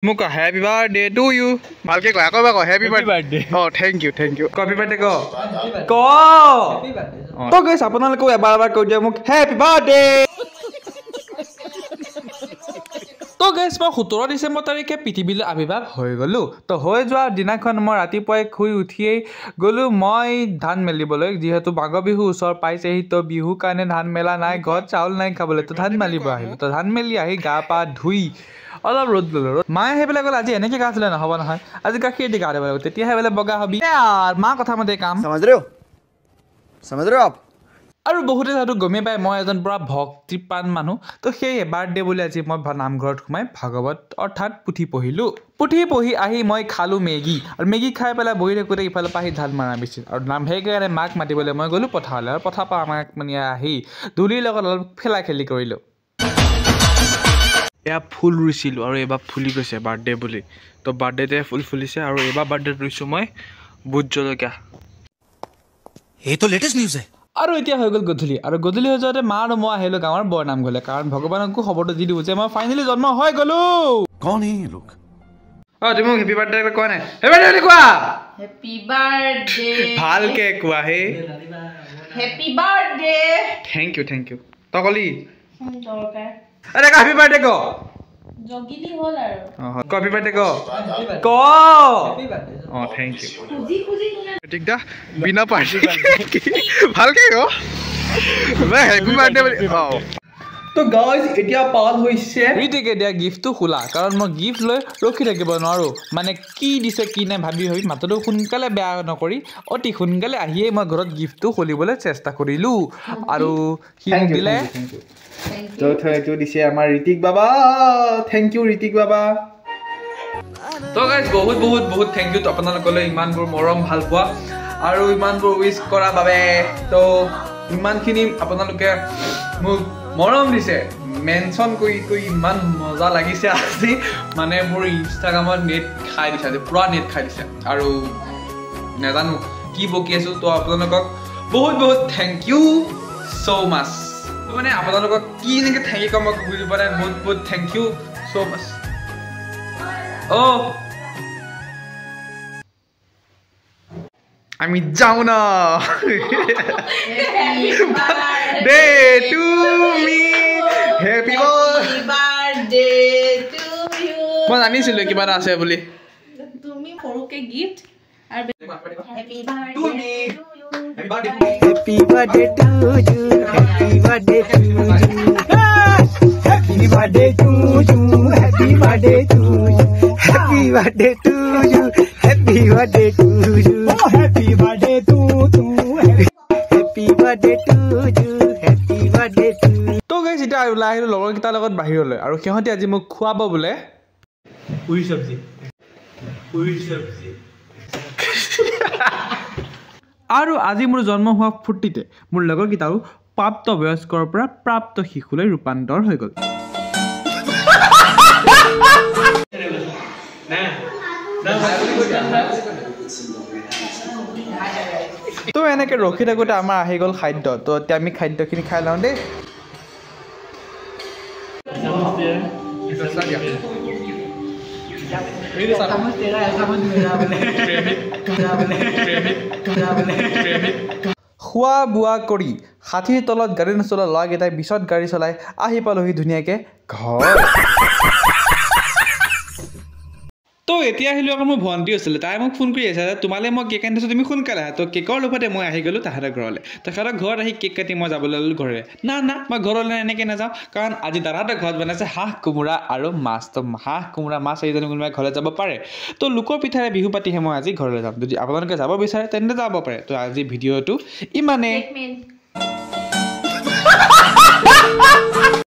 Muka happy birthday to you. Malke ko ako ba ko happy birthday. Oh, thank you. Happy birthday ko. Ko. Happy birthday. To guys, আপোনালোকে এবাৰ কৈ দিয়া মোক happy birthday. তো guys মই 17 ডিসেম্বৰ তাৰিখে পৃথিৱীলৈ আবিৰ্ভাৱ হৈ গলো তো হৈ যোৱা দিনাখন মই ৰাতিপুৱাই শুই উঠিয়েই গলো মই ধান মেলিবলৈ যেহেতু মাঘ বিহু ওচৰ পাইছেহি তো বিহু কাৰণে ধান মেলা নাই ঘৰত চাউল নাই খাবলৈ তো ধান মেলিব আহিলো তো ধান মেলি আহি গা পা ধুই অলপ ৰ'দ ললো মায়ে হেবেলা গল আজি এনেকৈ গা ধুলে নহব নহয় আজি গাখীৰ দি গা ধুব লাগিব তেতিয়া হেবেলা বগা হবি यार মা কথা মতে কাম समझ रहे हो आप আৰু বহুতে জানো গমে পায় মই এজন পুৰা ভক্তিপান মানুহ তো সেই বাৰ্থডে বুলি আজি মই নামঘৰত সোমাই ভাগৱত অৰ্থাৎ পুথি পঢ়িলো পুথি পঢ়ি আহি মই খালো মেগী আৰু মেগী খাই পেলাই বহি থাকোঁতে ইফালে পাহি ধান মাৰা বিছিল আৰু নাম সেইকাৰণে মাক মাতিবলৈ মই গ'লো পথাৰলৈ আৰু পথাৰ পৰা আমাক মানে আহি ধূলিৰ লগত অলপ খেলা খেলি কৰিলো এয়া ফুল ৰুইছিলোঁ আৰু এবাৰ ফুলি গৈছে বাৰ্থডে বুলি তো বাৰ্থডেতে ফুল ফুলিছে আৰু এবাৰ বাৰ্থডেত ৰুইছোঁ মই বুট জলকীয়া ये तो लेटेस्ट न्यूज़ है আৰু এতিয়া হৈ গ'ল গধূলি আৰু গধূলি হৈ যাওঁতে মা আৰু মই আহিলোঁ গাঁৱৰ বৰ নাম গ'লে কাৰণ ভগৱানকো খবৰটো দি দিওঁ যে মই ফাইনেলি জন্ম হৈ গ'লো कौन है ये लोग তুমি মোক হেপী বাৰ্থডে কোৱা নাই হেপী বাৰ্থডে কোৱা হেপী বাৰ্থডে ভালকে কোৱা হে হেপী বাৰ্থডে থেংক ইউ তকলি দৰকাৰ আৰে হেপী বাৰ্থডে কো জগিলি হ'ল আৰু হেপী বাৰ্থডে কো ক থেংক ইউ খুজি ঠিক দা বিনা পাৰ্টি ভালকে কো মই হেপী বাৰ্থডে তো গাইজ এতিয়া পাল হৈছে ৰিটিকে দিয়া গিফ্টটো খোলা কাৰণ মই গিফ্ট লৈ ৰখি থাকিব নোৱাৰো মানে কি দিছে কি নাই ভাবি মাতটো সোনকালে বেয়া নকৰি অতি সোনকালে আহিয়ে মই ঘৰত গিফ্টটো খুলিবলৈ চেষ্টা কৰিলো আৰু সি দিলে তো থেংক ইউ দিছে আমাৰ ঋতিক বাবা থেংক ইউ ঋতিক বাবা তো গাইজ বহুত থেংক ইউ আপোনালোকলৈ ইমানবোৰ মৰম ভাল পোৱা আৰু ইমানবোৰ উইচ কৰা বাবে তো ইমানখিনি আপোনালোকে মোক মৰম দিছে মেনশ্যন কৰি ইমান মজা লাগিছে আজি মানে মোৰ ইনষ্টাগ্ৰামত নেট খাই দিছে আজি পুৰা নেট খাই দিছে আৰু নাজানো কি বকি আছোঁ তো আপোনালোকক বহুত থেংক ইউ ছ' মাছ মানে আপোনালোকক কি এনেকৈ থেংক ইউ কম মই বুজি পোৱা নাই বহুত থেংক ইউ ছ' মাছ আমি যাওঁ না day to me happy birthday to you মই জানিছিলোঁ কিবা এটা আছে বুলি তুমি সৰুকে গিফ্ট আৰু happy birthday to you Happy birthday to you. Happy birthday to you. Happy birthday to you. Happy birthday to you. Happy birthday to you. Happy birthday to you. Happy birthday to you. Happy birthday to you. Happy birthday to you. তো গাইছ এতিয়া ওলাই আহিলোঁ লগৰকেইটাৰ লগত বাহিৰলৈ আৰু সিহঁতে আজি মোক খুৱাব বোলে পুৰি চব্জি আৰু আজি মোৰ জন্ম হোৱা ফূৰ্তিতে মোৰ লগৰকেইটাও প্ৰাপ্ত বয়স্কৰ পৰা প্ৰাপ্ত শিশুলৈ ৰূপান্তৰ হৈ গ'ল তো এনেকৈ ৰখি থাকোঁতে আমাৰ আহি গ'ল খাদ্য তো এতিয়া আমি খাদ্যখিনি খাই লওঁ দেই খোৱা বোৱা কৰি 60ৰ তলত গাড়ী নচলোৱা ল'ৰাকেইটাই 20ত গাড়ী চলাই আহি পালোহি ধুনীয়াকৈ ঘৰ তো এতিয়া আহিলোঁ আকৌ মোৰ ভণ্টি আছিলে তাই মোক ফোন কৰি আছে তোমালৈ মই কেক আনি দিছোঁ তুমি সোনকালে আহা তো কেকৰ লোভতে মই আহি গ'লোঁ তাহাঁতৰ ঘৰলৈ তেখেতৰ ঘৰত আহি কেক কাটি মই যাবলৈ ল'লোঁ ঘৰলৈ না মই ঘৰলৈ এনেকৈ নাযাওঁ কাৰণ আজি দাদাহঁতৰ ঘৰত বনাইছে হাঁহ কোমোৰা আৰু মাছ তো হাঁহ কোমোৰা মাছ এইজনী কোনোবাই ঘৰলৈ যাব পাৰে তো লোকৰ পিঠাৰে বিহু পাতিহে মই আজি ঘৰলৈ যাম যদি আপোনালোকে যাব বিচাৰে তেন্তে যাব পাৰে তো আজি ভিডিঅ'টো ইমানেই